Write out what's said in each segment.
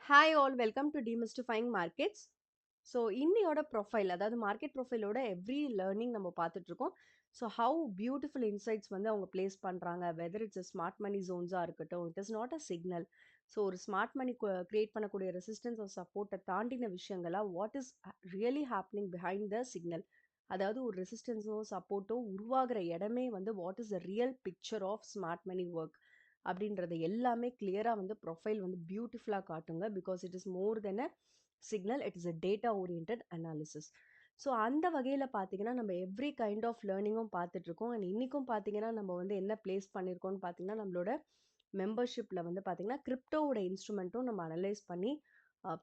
Hi all welcome to demystifying markets. So இன்னியோட profile அதாவது market ப்ரொஃபைலோட எவ்ரி லேர்னிங் நம்ம பார்த்துட்டு இருக்கோம். ஸோ ஹவு பியூட்டிஃபுல் இன்சைட்ஸ் வந்து அவங்க பிளேஸ் பண்ணுறாங்க, வெதர் இட்ஸ் ஸ்மார்ட் மணி ஜோன்ஸாக இருக்கட்டும், it is not a signal. So ஒரு ஸ்மார்ட் மணி கிரியேட் பண்ணக்கூடிய ரெசிஸ்டன்ஸ் ஆர் சப்போர்ட்டை தாண்டின விஷயங்களா what is really happening behind the signal, அதாவது ஒரு ரெசிஸ்டன்ஸோ சப்போர்ட்டோ உருவாகிற இடமே வந்து what is the real picture of smart money work அப்படின்றது எல்லாமே கிளியராக வந்து ப்ரொஃபைல் வந்து பியூட்டிஃபுல்லாக காட்டுங்க. Because it is more than a signal, it is a data orient analysis. So அந்த வகையில் பார்த்தீங்கன்னா நம்ம எவ்ரி கைண்ட் ஆஃப் லேர்னிங்கும் பார்த்துட்ருக்கோம். அண்ட் இன்றைக்கும் பார்த்தீங்கன்னா நம்ம வந்து என்ன பிளேஸ் பண்ணியிருக்கோம்னு பார்த்தீங்கன்னா நம்மளோட மெம்பர்ஷிப்பில் வந்து பார்த்தீங்கன்னா கிரிப்டோவோட இன்ஸ்ட்ருமெண்ட்டும் நம்ம அனலைஸ் பண்ணி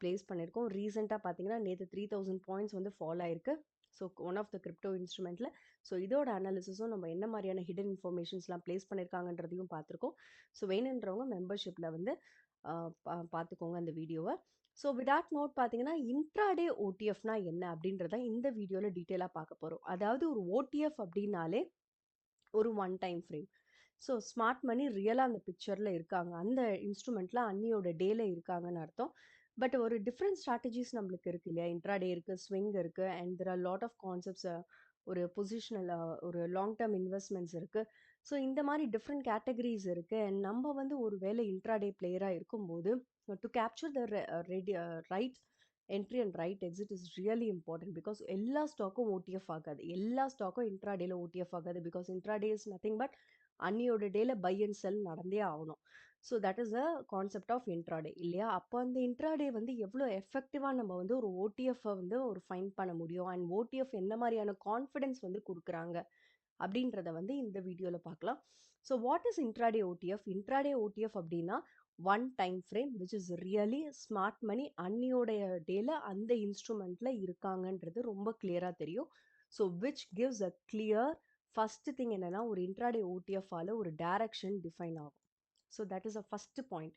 பிளேஸ் பண்ணியிருக்கோம். ரீசெண்டாக பார்த்தீங்கன்னா நேற்று 3000 பாயிண்ட்ஸ் வந்து ஃபாலோ ஆயிருக்கு. So one of the crypto இன்ஸ்ட்ருமெண்ட்டில். ஸோ இதோட அனாலிசிஸும் நம்ம என்ன மாதிரியான ஹிடன் இன்ஃபர்மேஷன்ஸ்லாம் பிளேஸ் பண்ணியிருக்காங்கன்றதையும் பார்த்துருக்கோம். ஸோ வேணுன்றவங்க மெம்பர்ஷிப்பில் வந்து பார்த்துக்கோங்க அந்த வீடியோவை. ஸோ விடாட் நோட் பார்த்தீங்கன்னா இன்ட்ராடே ஓடிஎஃப்னா என்ன அப்படின்றத இந்த வீடியோவில் டீட்டெயிலாக பார்க்க போகிறோம். அதாவது ஒரு ஓடிஎஃப் அப்படின்னாலே ஒரு one time frame. So smart money ரியலாக அந்த பிக்சரில் இருக்காங்க, அந்த இன்ஸ்ட்ருமெண்ட்டில் அன்னியோட டேல இருக்காங்கன்னு அர்த்தம். பட் ஒரு டிஃப்ரெண்ட் ஸ்ட்ராட்டஜிஸ் நம்மளுக்கு இருக்குது இல்லையா? இன்ட்ராடே இருக்குது, ஸ்விங் இருக்குது, and there are lot of concepts. ஒரு பொசிஷனல் ஒரு லாங் டேர்ம் இன்வெஸ்ட்மெண்ட்ஸ் இருக்குது. ஸோ இந்த மாதிரி டிஃப்ரெண்ட் கேட்டகரிஸ் இருக்குது. அண்ட் நம்ம வந்து ஒரு வேளை இன்ட்ராடே பிளேயராக இருக்கும்போது to capture the right entry and right exit is really important. Because எல்லா ஸ்டாக்கும் ஓடிஎஃப் ஆகாது, எல்லா ஸ்டாக்கும் இன்ட்ராடேல ஓடிஎஃப் ஆகாது. Because intraday is nothing but அன்னியோட டேல பை அண்ட் செல் நடந்தே ஆகணும். So that is a concept of intraday இல்லையா? அப்போ அந்த இன்ட்ராடே வந்து எவ்வளோ எஃபெக்டிவாக நம்ம வந்து ஒரு ஓடிஎஃப்பை வந்து ஒரு ஃபைன் பண்ண முடியும், அண்ட் ஓடிஎஃப் எந்த மாதிரியான கான்ஃபிடென்ஸ் வந்து கொடுக்குறாங்க அப்படின்றத வந்து இந்த வீடியோவில் பார்க்கலாம். So what is intraday OTF? Intraday OTF அப்படின்னா one time frame which is really smart money அன்னியோடைய டேல அந்த இன்ஸ்ட்ருமெண்ட்ல இருக்காங்கன்றது ரொம்ப கிளியராக தெரியும். So which gives a clear first thing என்னன்னா ஒரு இன்ட்ராடே ஓடிஎஃபால ஒரு டைரக்ஷன் டிஃபைன் ஆகும். So that is a first point.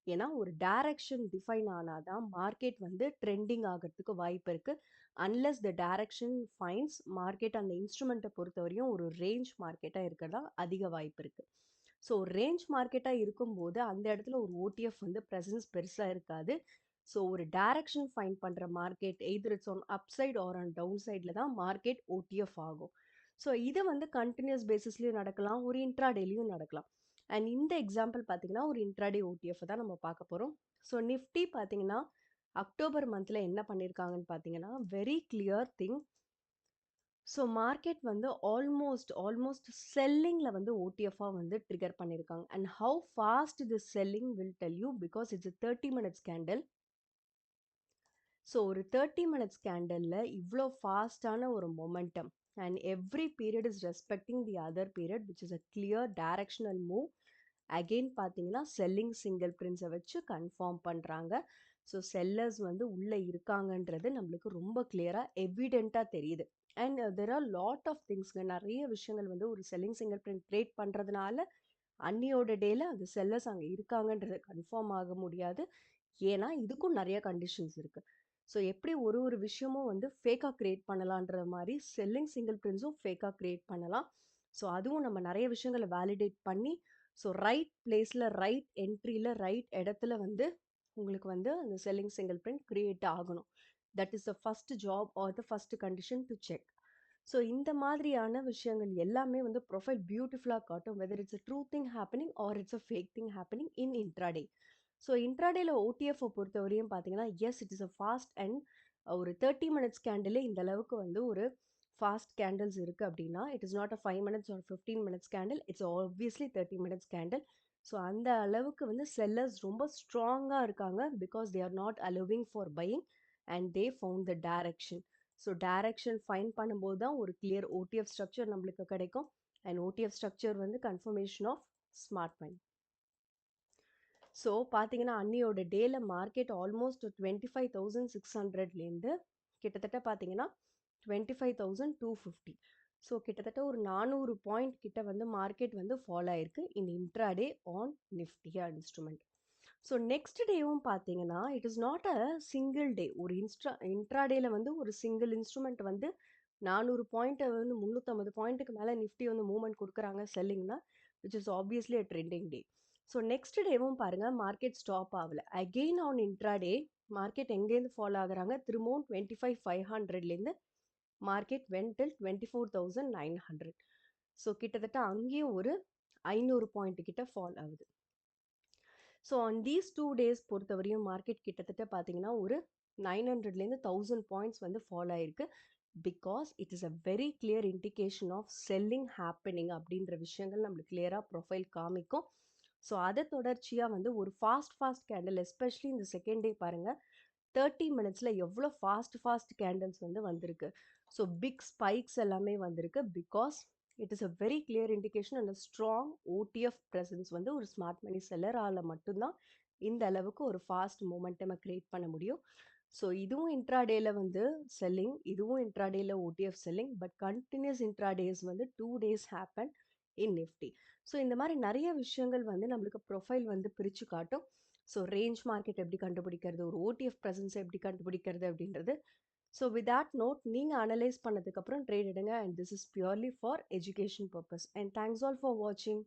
ஏன்னா ஒரு டைரக்ஷன் டிஃபைன் ஆனாதான் மார்க்கெட் வந்து ட்ரெண்டிங் ஆகிறதுக்கு வாய்ப்பு இருக்கு. Unless the direction fines market அந்த இன்ஸ்ட்ருமெண்ட்டை பொறுத்தவரையும் ஒரு ரேஞ்ச் மார்க்கெட்டாக இருக்கிறதா அதிக வாய்ப்பு இருக்கு. ஸோ ரேஞ்ச் மார்க்கெட்டாக இருக்கும்போது அந்த இடத்துல ஒரு ஓடிஎஃப் வந்து ப்ரெசன்ஸ் பெருசாக இருக்காது. ஸோ ஒரு டைரக்ஷன் ஃபைன் பண்ணுற market either it's on up side or on down சைடில் தான் மார்க்கெட் ஓடிஎஃப் ஆகும். ஸோ இது வந்து கண்டினியூஸ் பேசிஸ்லையும் நடக்கலாம், ஒரு இன்ட்ராடேலையும் நடக்கலாம். அண்ட் இந்த எக்ஸாம்பிள் பார்த்தீங்கன்னா ஒரு இன்ட்ராடே ஓடிஎஃப் தான் நம்ம பார்க்க போகிறோம். ஸோ நிஃப்டி பார்த்தீங்கன்னா அக்டோபர் மந்தில் என்ன பண்ணியிருக்காங்கன்னு பார்த்தீங்கன்னா very clear thing. So market வந்து ஆல்மோஸ்ட் செல்லிங்கில் வந்து ஓடிஎஃபாக வந்து ட்ரிகர் பண்ணியிருக்காங்க. And how fast this selling will tell you because it's 30 minutes candle. So ஒரு 30 மினிட்ஸ் கேண்டலில் இவ்வளோ ஃபாஸ்டான ஒரு momentum and every period is respecting the other period which is a clear directional move. Again பார்த்தீங்கன்னா selling single பிரின்ஸை வச்சு confirm பண்ணுறாங்க. So sellers வந்து உள்ளே இருக்காங்கன்றது நம்மளுக்கு ரொம்ப கிளியராக எவிடெண்ட்டாக தெரியுது. And there are lot of திங்ஸ்ங்க, நிறைய விஷயங்கள் வந்து ஒரு செல்லிங் சிங்கிள் பிரிண்ட் ட்ரேட் பண்ணுறதுனால அன்னியோட டேல அந்த செல்லர்ஸ் அங்கே இருக்காங்கன்றது கன்ஃபார்ம் ஆக முடியாது. ஏன்னா இதுக்கும் நிறைய கண்டிஷன்ஸ் இருக்குது. ஸோ எப்படி ஒரு ஒரு விஷயமும் வந்து ஃபேக்காக க்ரியேட் பண்ணலான்ற மாதிரி செல்லிங் சிங்கிள் பிரிண்ட்ஸும் ஃபேக்காக க்ரியேட் பண்ணலாம். ஸோ அதுவும் நம்ம நிறைய விஷயங்களை வேலிடேட் பண்ணி ஸோ ரைட் பிளேஸில் ரைட் என்ட்ரியில் ரைட் இடத்துல வந்து உங்களுக்கு வந்து அந்த செல்லிங் சிங்கிள் பிரிண்ட் க்ரியேட் ஆகணும். That is the first job or the first condition to check. So இந்த மாதிரியான விஷயங்கள் எல்லாமே வந்து ப்ரொஃபைல் பியூட்டிஃபுல்லாக காட்டும், whether it's a true thing happening or it's a fake thing happening in intraday. So இன்ட்ராடேல OTF பொறுத்தவரையும் பார்த்தீங்கன்னா S it is a fast and ஒரு 30 மினிட்ஸ் கேண்டிலே இந்த அளவுக்கு வந்து ஒரு ஃபாஸ்ட் கேண்டில்ஸ் இருக்குது அப்படின்னா it is not a 5 minutes or 15 minutes candle, it's obviously 30 minutes candle. So அந்த அளவுக்கு வந்து செல்லர்ஸ் ரொம்ப ஸ்ட்ராங்காக இருக்காங்க because they are not allowing for buying and they found the direction. So direction fine பண்ணும்போது தான் ஒரு கிளியர் ஓடிஎஃப் ஸ்ட்ரக்சர் நம்மளுக்கு கிடைக்கும். அண்ட் ஓடிஎஃப் ஸ்ட்ரக்சர் வந்து confirmation of smart money. So பார்த்தீங்கன்னா அன்னியோட டேல மார்க்கெட் ஆல்மோஸ்ட் 25,600லேருந்து கிட்டத்தட்ட பார்த்தீங்கன்னா 25,250. ஸோ கிட்டத்தட்ட ஒரு 400 பாயிண்ட் கிட்ட வந்து மார்க்கெட் வந்து ஃபாலோ ஆயிருக்கு இன் இன்ட்ராடே ஆன் நிஃப்டியா இன்ஸ்ட்ருமெண்ட். ஸோ நெக்ஸ்ட் டேவும் பார்த்தீங்கன்னா it is not a single day. ஒரு இன்ட்ராடேல வந்து ஒரு சிங்கிள் இன்ஸ்ட்ருமெண்ட் வந்து 400 பாயிண்ட்டை வந்து 350 பாயிண்ட்டுக்கு மேலே நிஃப்டி வந்து மூவ்மெண்ட் கொடுக்குறாங்க செல்லிங்னா which is obviously a trending day. So next டேவும் பாருங்க மார்க்கெட் ஸ்டாப் ஆகல. அகெயின் ஆன் இன்ட்ராடே மார்க்கெட் எங்கேருந்து ஃபாலோ ஆகுறாங்க? திரும்பவும் 25,500லேருந்து மார்க்கெட் வென்ட் டில் 24,900. ஸோ கிட்டத்தட்ட அங்கேயும் ஒரு 500 பாயிண்ட் கிட்ட ஃபால் ஆகுது. ஸோ ஆன் தீஸ் 2 டேஸ் பொறுத்தவரையும் மார்க்கெட் கிட்டத்தட்ட பார்த்தீங்கன்னா ஒரு 900லேருந்து 1000 பாயிண்ட்ஸ் வந்து ஃபால் ஆயிருக்கு. Because it is a very clear indication of selling happening அப்படின்ற விஷயங்கள் நம்மளுக்கு கிளியராக ப்ரொஃபைல் காமிக்கும். ஸோ அதை தொடர்ச்சியாக வந்து ஒரு ஃபாஸ்ட் கேண்டில், எஸ்பெஷலி இந்த செகண்ட் டே பாருங்கள் 30 மினிட்ஸில் எவ்வளோ ஃபாஸ்ட் கேண்டில்ஸ் வந்து வந்திருக்கு. ஸோ பிக் ஸ்பைக்ஸ் எல்லாமே வந்திருக்கு. Because it is a very clear indication and strong OTF presence வந்து ஒரு ஸ்மார்ட் மணி செல்லரால் மட்டும்தான் இந்த அளவுக்கு ஒரு ஃபாஸ்ட் மூமெண்ட்டமை க்ரியேட் பண்ண முடியும். ஸோ இதுவும் இன்ட்ராடேல வந்து செல்லிங், இதுவும் இன்ட்ராடேல ஓடிஎஃப் செல்லிங், பட் கண்டினியூஸ் இன்ட்ராடேஸ் வந்து 2 days happen in Nifty. So இந்த மாதிரி நிறைய விஷயங்கள் வந்து நம்மளுக்கு ப்ரொஃபைல் வந்து பிரித்து காட்டும். ஸோ ரேஞ்ச் மார்க்கெட் எப்படி கண்டுபிடிக்கிறது, ஒரு ஓடிஎஃப் ப்ரெசன்ஸ் எப்படி கண்டுபிடிக்கிறது அப்படின்றது. ஸோ வித் தட் நோட் நீங்கள் அனலைஸ் பண்ணதுக்கப்புறம் ட்ரேட் எடுங்க. And this is purely for education purpose. And thanks all for வாட்சிங்.